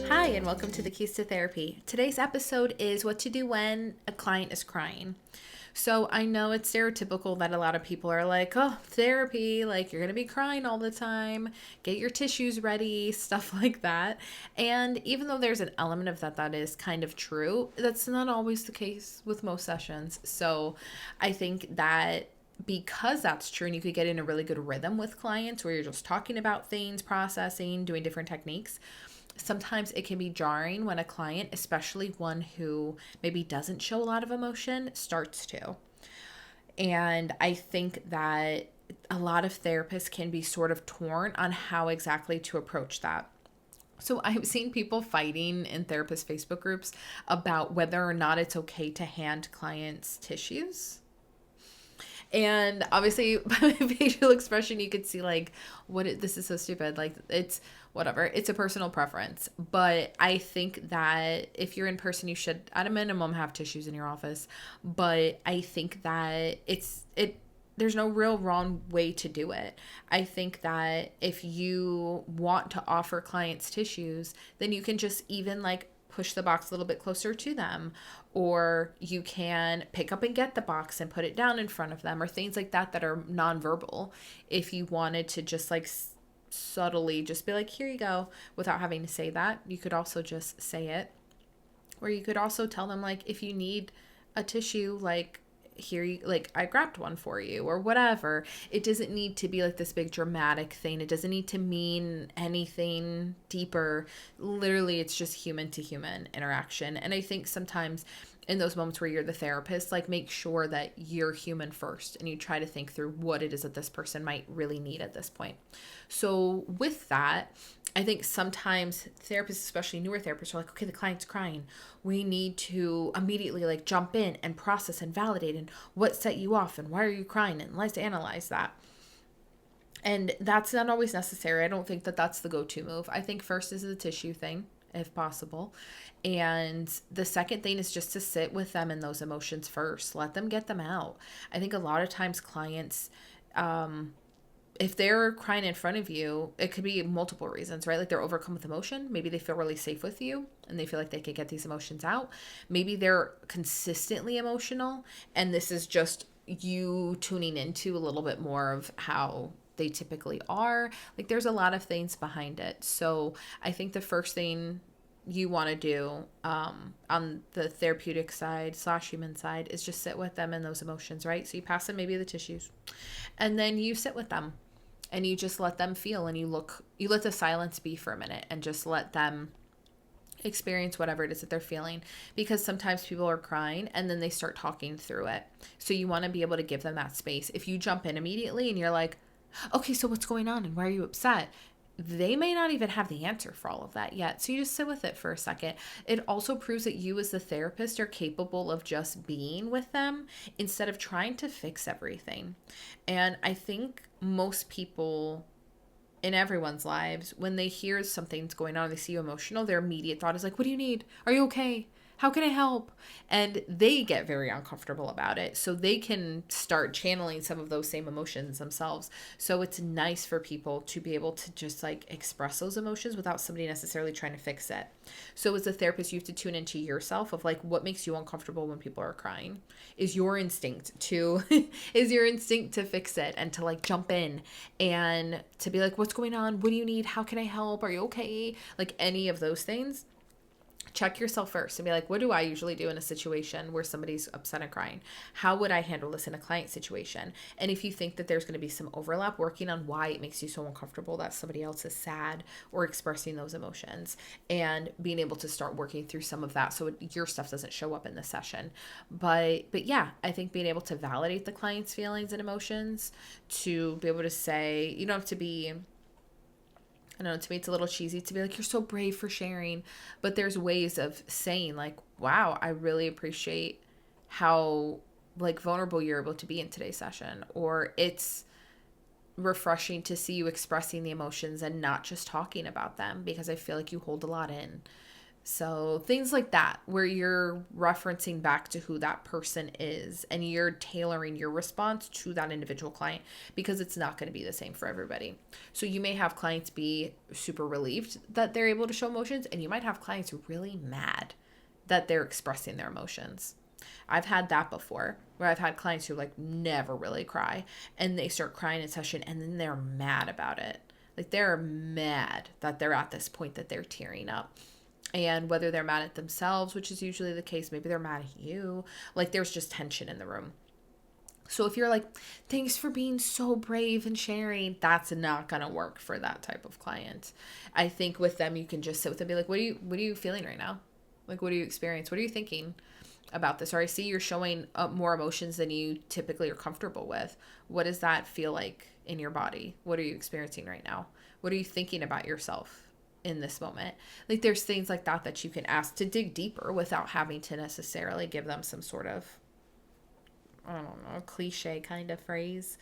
Hi, and welcome to the Keys to Therapy. Today's episode is what to do when a client is crying. So I know it's stereotypical that a lot of people are like, oh, therapy, like you're going to be crying all the time, get your tissues ready, stuff like that. And even though there's an element of that is kind of true, that's not always the case with most sessions. So I think that because that's true and you could get in a really good rhythm with clients where you're just talking about things, processing, doing different techniques, sometimes it can be jarring when a client, especially one who maybe doesn't show a lot of emotion, starts to. And I think that a lot of therapists can be sort of torn on how exactly to approach that. So I've seen people fighting in therapist Facebook groups about whether or not it's okay to hand clients tissues. And obviously, by my facial expression, you could see like, this is so stupid. Like, it's whatever. It's a personal preference. But I think that if you're in person, you should, at a minimum, have tissues in your office. But I think that there's no real wrong way to do it. I think that if you want to offer clients tissues, then you can just even like push the box a little bit closer to them, or you can pick up and get the box and put it down in front of them, or things like that are nonverbal. If you wanted to just like subtly just be like, here you go, without having to say that, you could also just say it. Or you could also tell them like, if you need a tissue, like, here you, like, I grabbed one for you, or whatever. It doesn't need to be like this big dramatic thing. It doesn't need to mean anything deeper. Literally, it's just human to human interaction. And I think sometimes in those moments where you're the therapist, like, make sure that you're human first and you try to think through what it is that this person might really need at this point. So with that, I think sometimes therapists, especially newer therapists, are like, okay, the client's crying. We need to immediately like jump in and process and validate and what set you off and why are you crying, and let's analyze that. And that's not always necessary. I don't think that that's the go-to move. I think first is the tissue thing, if possible. And the second thing is just to sit with them in those emotions first. Let them get them out. I think a lot of times clients, if they're crying in front of you, it could be multiple reasons, right? Like they're overcome with emotion. Maybe they feel really safe with you and they feel like they can get these emotions out. Maybe they're consistently emotional and this is just you tuning into a little bit more of how they typically are. Like there's a lot of things behind it. So I think the first thing you want to do on the therapeutic side / human side is just sit with them in those emotions, right? So you pass them maybe the tissues and then you sit with them and you just let them feel, and you let the silence be for a minute and just let them experience whatever it is that they're feeling, because sometimes people are crying and then they start talking through it. So you want to be able to give them that space. If you jump in immediately and you're like, okay, so what's going on and why are you upset? They may not even have the answer for all of that yet. So you just sit with it for a second. It also proves that you as the therapist are capable of just being with them instead of trying to fix everything. And I think most people in everyone's lives, when they hear something's going on, they see you emotional, their immediate thought is like, what do you need? Are you okay? How can I help? And they get very uncomfortable about it. So they can start channeling some of those same emotions themselves. So it's nice for people to be able to just like express those emotions without somebody necessarily trying to fix it. So as a therapist, you have to tune into yourself of like, what makes you uncomfortable when people are crying? Is your instinct to fix it and to like jump in and to be like, what's going on? What do you need? How can I help? Are you okay? Like any of those things. Check yourself first and be like, what do I usually do in a situation where somebody's upset and crying? How would I handle this in a client situation? And if you think that there's going to be some overlap, working on why it makes you so uncomfortable that somebody else is sad or expressing those emotions, and being able to start working through some of that so your stuff doesn't show up in the session. But yeah, I think being able to validate the client's feelings and emotions, to be able to say, you don't have to be, I know, to me it's a little cheesy to be like, you're so brave for sharing, but there's ways of saying like, wow, I really appreciate how like vulnerable you're able to be in today's session, or it's refreshing to see you expressing the emotions and not just talking about them, because I feel like you hold a lot in. So things like that, where you're referencing back to who that person is and you're tailoring your response to that individual client, because it's not going to be the same for everybody. So you may have clients be super relieved that they're able to show emotions, and you might have clients really mad that they're expressing their emotions. I've had that before, where I've had clients who like never really cry, and they start crying in session and then they're mad about it. Like they're mad that they're at this point that they're tearing up. And whether they're mad at themselves, which is usually the case, maybe they're mad at you, like there's just tension in the room. So if you're like, thanks for being so brave and sharing, that's not going to work for that type of client. I think with them, you can just sit with them and be like, what are you feeling right now? Like, what do you experience? What are you thinking about this? Or I see you're showing up more emotions than you typically are comfortable with. What does that feel like in your body? What are you experiencing right now? What are you thinking about yourself in this moment? Like there's things like that that you can ask to dig deeper without having to necessarily give them some sort of, I don't know, cliche kind of phrase.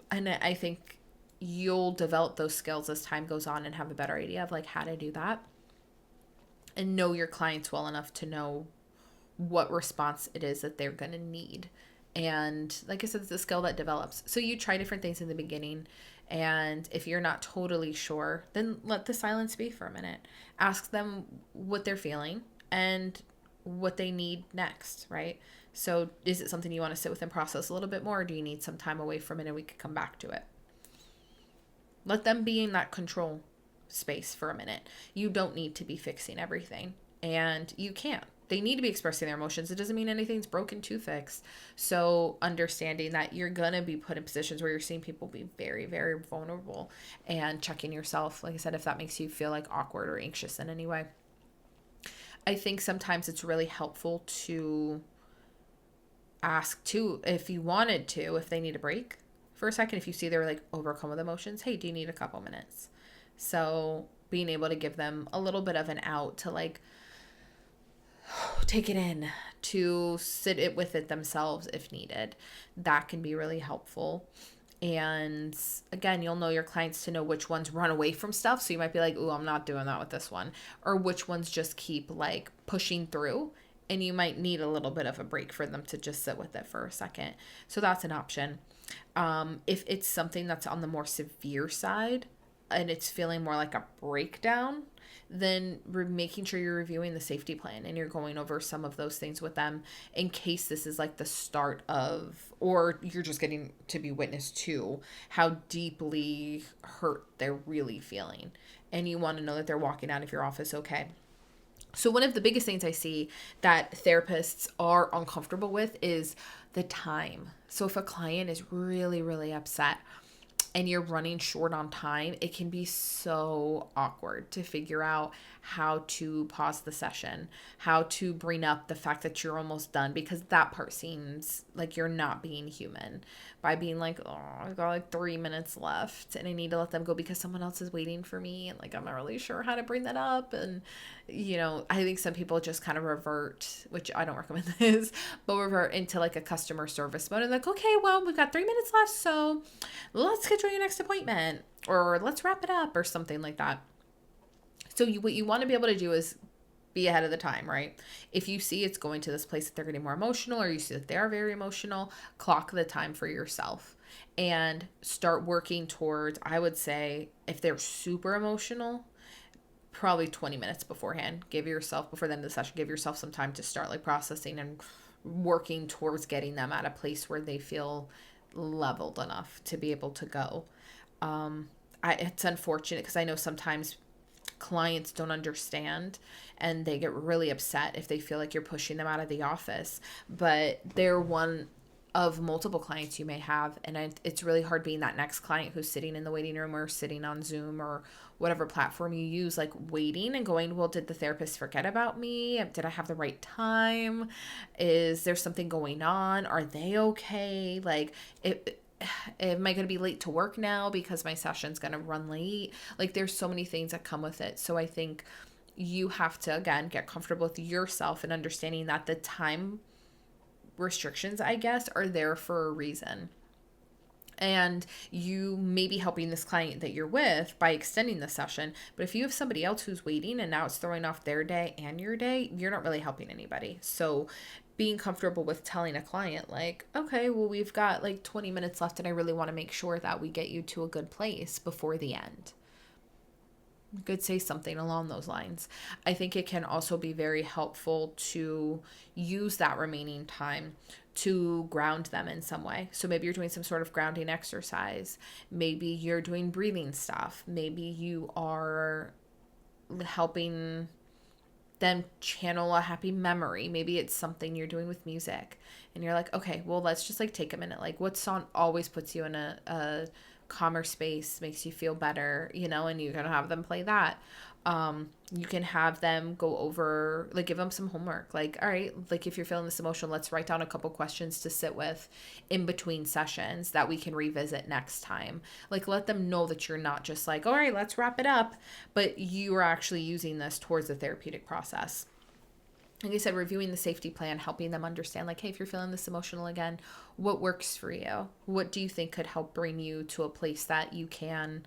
And I think you'll develop those skills as time goes on and have a better idea of like how to do that and know your clients well enough to know what response it is that they're going to need. And like I said, it's a skill that develops. So you try different things in the beginning. And if you're not totally sure, then let the silence be for a minute. Ask them what they're feeling and what they need next, right? So is it something you want to sit with and process a little bit more? Or do you need some time away from it and we could come back to it? Let them be in that control space for a minute. You don't need to be fixing everything, and you can't. They need to be expressing their emotions. It doesn't mean anything's broken to fix. So understanding that you're going to be put in positions where you're seeing people be very, very vulnerable, and checking yourself, like I said, if that makes you feel like awkward or anxious in any way. I think sometimes it's really helpful to ask too, if you wanted to, if they need a break for a second, if you see they're like overcome with emotions, hey, do you need a couple minutes? So being able to give them a little bit of an out to like take it in, to sit it with it themselves if needed, that can be really helpful. And again, you'll know your clients to know which ones run away from stuff. So you might be like, ooh, I'm not doing that with this one. Or which ones just keep like pushing through. And you might need a little bit of a break for them to just sit with it for a second. So that's an option. If it's something that's on the more severe side and it's feeling more like a breakdown, then we're making sure you're reviewing the safety plan and you're going over some of those things with them in case this is like the start of, or you're just getting to be witness to how deeply hurt they're really feeling. And you want to know that they're walking out of your office okay. So one of the biggest things I see that therapists are uncomfortable with is the time. So if a client is really, really upset and you're running short on time, it can be so awkward to figure out how to pause the session, how to bring up the fact that you're almost done, because that part seems like you're not being human by being like, oh, I've got like 3 minutes left and I need to let them go because someone else is waiting for me. And like, I'm not really sure how to bring that up. And, you know, I think some people just kind of revert, which I don't recommend this, but revert into like a customer service mode and like, okay, well, we've got 3 minutes left. So let's schedule your next appointment, or let's wrap it up, or something like that. So what you want to be able to do is be ahead of the time, right? If you see it's going to this place that they're getting more emotional, or you see that they are very emotional, clock the time for yourself and start working towards, I would say, if they're super emotional, probably 20 minutes beforehand. Give yourself, before the end of the session, give yourself some time to start like processing and working towards getting them at a place where they feel leveled enough to be able to go. It's unfortunate because I know sometimes clients don't understand and they get really upset if they feel like you're pushing them out of the office, but they're one of multiple clients you may have, and it's really hard being that next client who's sitting in the waiting room or sitting on Zoom or whatever platform you use, like waiting and going, well, did the therapist forget about me? Did I have the right time? Is there something going on? Are they okay? Like, am I going to be late to work now because my session's going to run late? Like, there's so many things that come with it. So I think you have to, again, get comfortable with yourself and understanding that the time restrictions, I guess, are there for a reason. And you may be helping this client that you're with by extending the session. But if you have somebody else who's waiting and now it's throwing off their day and your day, you're not really helping anybody. So being comfortable with telling a client like, okay, well, we've got like 20 minutes left and I really want to make sure that we get you to a good place before the end. You could say something along those lines. I think it can also be very helpful to use that remaining time to ground them in some way. So maybe you're doing some sort of grounding exercise. Maybe you're doing breathing stuff. Maybe you are helping them channel a happy memory. Maybe it's something you're doing with music and you're like, okay, well, let's just like take a minute. Like, what song always puts you in a calmer space, makes you feel better, and you can have them play that. You can have them go over, like, give them some homework. Like, all right, like, if you're feeling this emotion, let's write down a couple questions to sit with in between sessions that we can revisit next time. Like, let them know that you're not just like, all right, let's wrap it up, but you are actually using this towards the therapeutic process. Like I said, reviewing the safety plan, helping them understand, like, hey, if you're feeling this emotional again, what works for you? What do you think could help bring you to a place that you can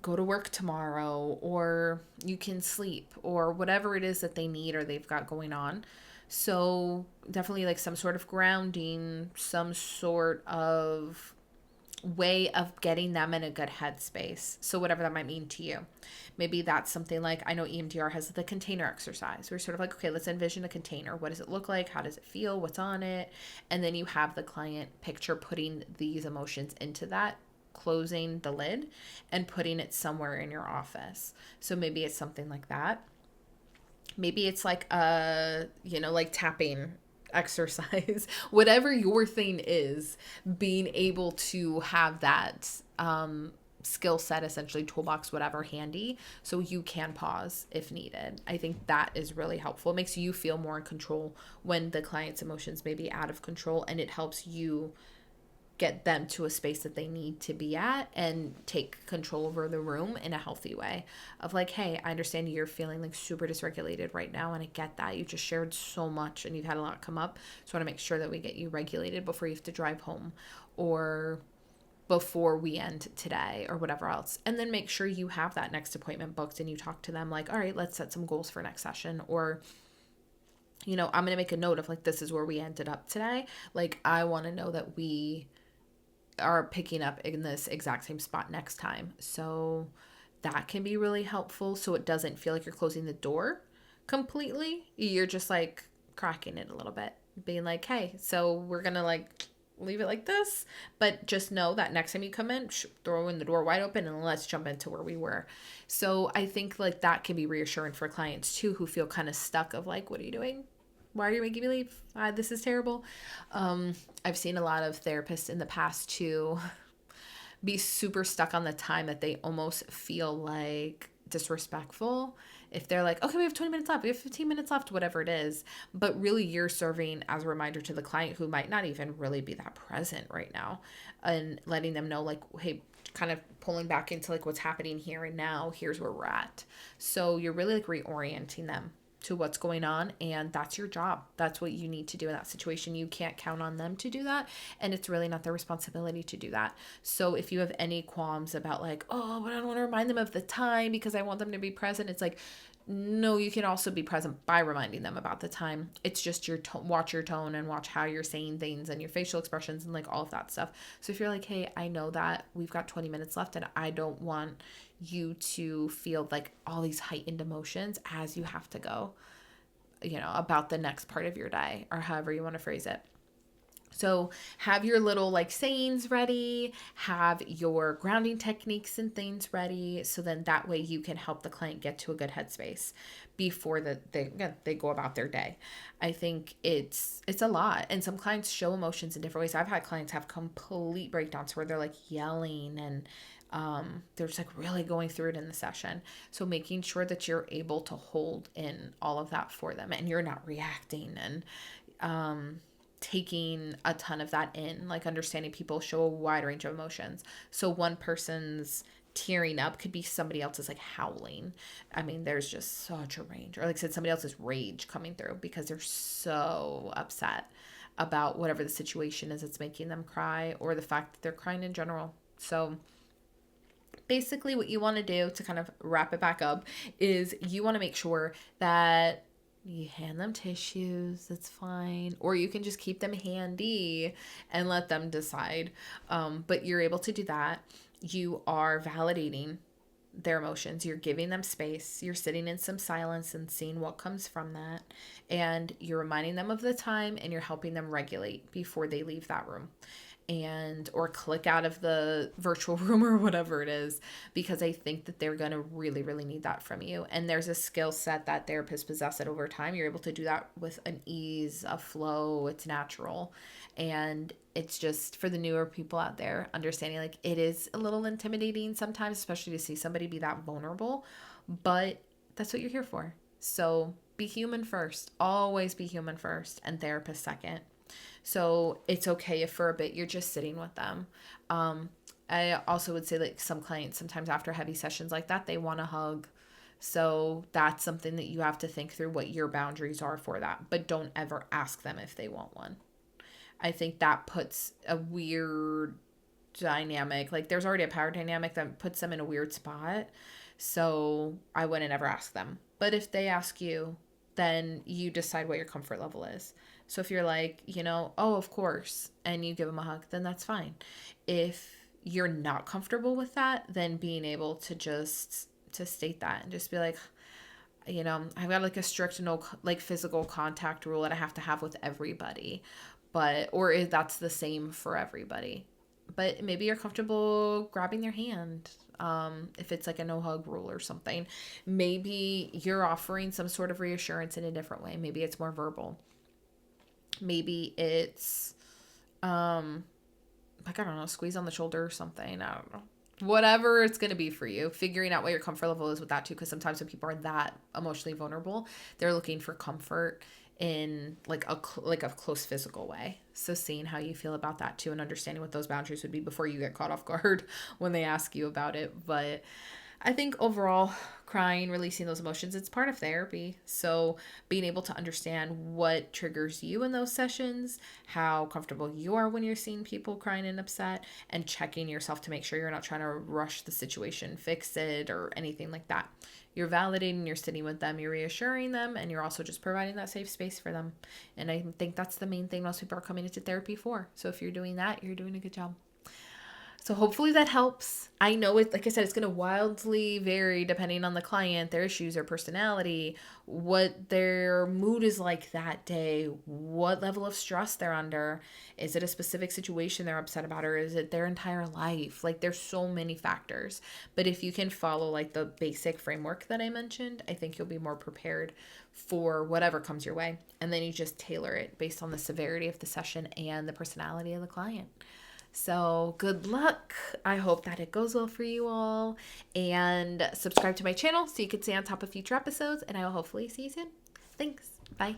go to work tomorrow, or you can sleep, or whatever it is that they need or they've got going on. So definitely like some sort of grounding, some sort of way of getting them in a good headspace. So whatever that might mean to you. Maybe that's something like, I know EMDR has the container exercise. We're sort of like, okay, let's envision a container. What does it look like? How does it feel? What's on it? And then you have the client picture putting these emotions into that, closing the lid and putting it somewhere in your office. So maybe it's something like that. Maybe it's like like tapping exercise, whatever your thing is, being able to have that skill set, essentially toolbox, whatever, handy, so you can pause if needed. I think that is really helpful. It makes you feel more in control when the client's emotions may be out of control, and it helps you get them to a space that they need to be at and take control over the room in a healthy way of like, hey, I understand you're feeling like super dysregulated right now, and I get that. You just shared so much and you've had a lot come up. So I want to make sure that we get you regulated before you have to drive home or before we end today or whatever else. And then make sure you have that next appointment booked and you talk to them like, all right, let's set some goals for next session. Or I'm going to make a note of like, this is where we ended up today. Like, I want to know that we are picking up in this exact same spot next time. So that can be really helpful. So it doesn't feel like you're closing the door completely. You're just like cracking it a little bit, being like, hey, so we're going to like leave it like this, but just know that next time you come in, throw in the door wide open and let's jump into where we were. So I think like that can be reassuring for clients too, who feel kind of stuck of like, what are you doing? Why are you making me leave? This is terrible. I've seen a lot of therapists in the past too be super stuck on the time that they almost feel like disrespectful. If they're like, okay, we have 20 minutes left, we have 15 minutes left, whatever it is. But really you're serving as a reminder to the client who might not even really be that present right now, and letting them know like, hey, kind of pulling back into like what's happening here and now, here's where we're at. So you're really like reorienting them to what's going on, and that's your job. That's what you need to do in that situation. You can't count on them to do that, and it's really not their responsibility to do that. So if you have any qualms about like, oh, but I don't want to remind them of the time because I want them to be present, it's like, no, you can also be present by reminding them about the time. It's just your watch your tone and watch how you're saying things and your facial expressions and like all of that stuff. So if you're like, hey, I know that we've got 20 minutes left and I don't want you to feel like all these heightened emotions as you have to go, about the next part of your day, or however you want to phrase it. So have your little like sayings ready, have your grounding techniques and things ready. So then that way you can help the client get to a good headspace before they go about their day. I think it's a lot. And some clients show emotions in different ways. I've had clients have complete breakdowns where they're like yelling and they're just like really going through it in the session. So making sure that you're able to hold in all of that for them and you're not reacting and taking a ton of that in, like understanding people show a wide range of emotions. So one person's tearing up could be somebody else's like howling. I mean, there's just such a range. Or like I said, somebody else's rage coming through because they're so upset. about whatever the situation is that's making them cry, or the fact that they're crying in general. So basically what you want to do to kind of wrap it back up is you want to make sure that you hand them tissues. That's fine. Or you can just keep them handy and let them decide. But you're able to do that. You are validating their emotions. You're giving them space. You're sitting in some silence and seeing what comes from that. And you're reminding them of the time, and you're helping them regulate before they leave that room or click out of the virtual room or whatever it is, because I think that they're going to really, really need that from you. And there's a skill set that therapists possess that over time, you're able to do that with an ease, a flow. It's natural. And it's just for the newer people out there, understanding like it is a little intimidating sometimes, especially to see somebody be that vulnerable, but that's what you're here for. So be human first, always be human first, and therapist second. So it's okay if for a bit you're just sitting with them. I also would say like some clients, sometimes after heavy sessions like that, they want a hug. So that's something that you have to think through what your boundaries are for that, but don't ever ask them if they want one. I think that puts a weird dynamic. Like there's already a power dynamic that puts them in a weird spot. So I wouldn't ever ask them. But if they ask you, then you decide what your comfort level is. So if you're like, oh, of course, and you give them a hug, then that's fine. If you're not comfortable with that, then being able to just to state that and just be like, I've got like a strict no like physical contact rule that I have to have with everybody, or if that's the same for everybody. But maybe you're comfortable grabbing their hand. If it's like a no hug rule or something, maybe you're offering some sort of reassurance in a different way. Maybe it's more verbal. Maybe it's, I don't know, squeeze on the shoulder or something. I don't know. Whatever it's going to be for you, figuring out what your comfort level is with that too. Because sometimes when people are that emotionally vulnerable, they're looking for comfort in like a close physical way. So seeing how you feel about that too, and understanding what those boundaries would be before you get caught off guard when they ask you about it. But I think overall, crying, releasing those emotions, it's part of therapy. So being able to understand what triggers you in those sessions, how comfortable you are when you're seeing people crying and upset, and checking yourself to make sure you're not trying to rush the situation, fix it, or anything like that. You're validating, you're sitting with them, you're reassuring them, and you're also just providing that safe space for them. And I think that's the main thing most people are coming into therapy for. So if you're doing that, you're doing a good job. So hopefully that helps. I know it, like I said, it's going to wildly vary depending on the client, their issues, their personality, what their mood is like that day, what level of stress they're under. Is it a specific situation they're upset about, or is it their entire life? Like there's so many factors. But if you can follow like the basic framework that I mentioned, I think you'll be more prepared for whatever comes your way. And then you just tailor it based on the severity of the session and the personality of the client. So good luck. I hope that it goes well for you all, and subscribe to my channel so you can stay on top of future episodes, and I will hopefully see you soon. Thanks. Bye.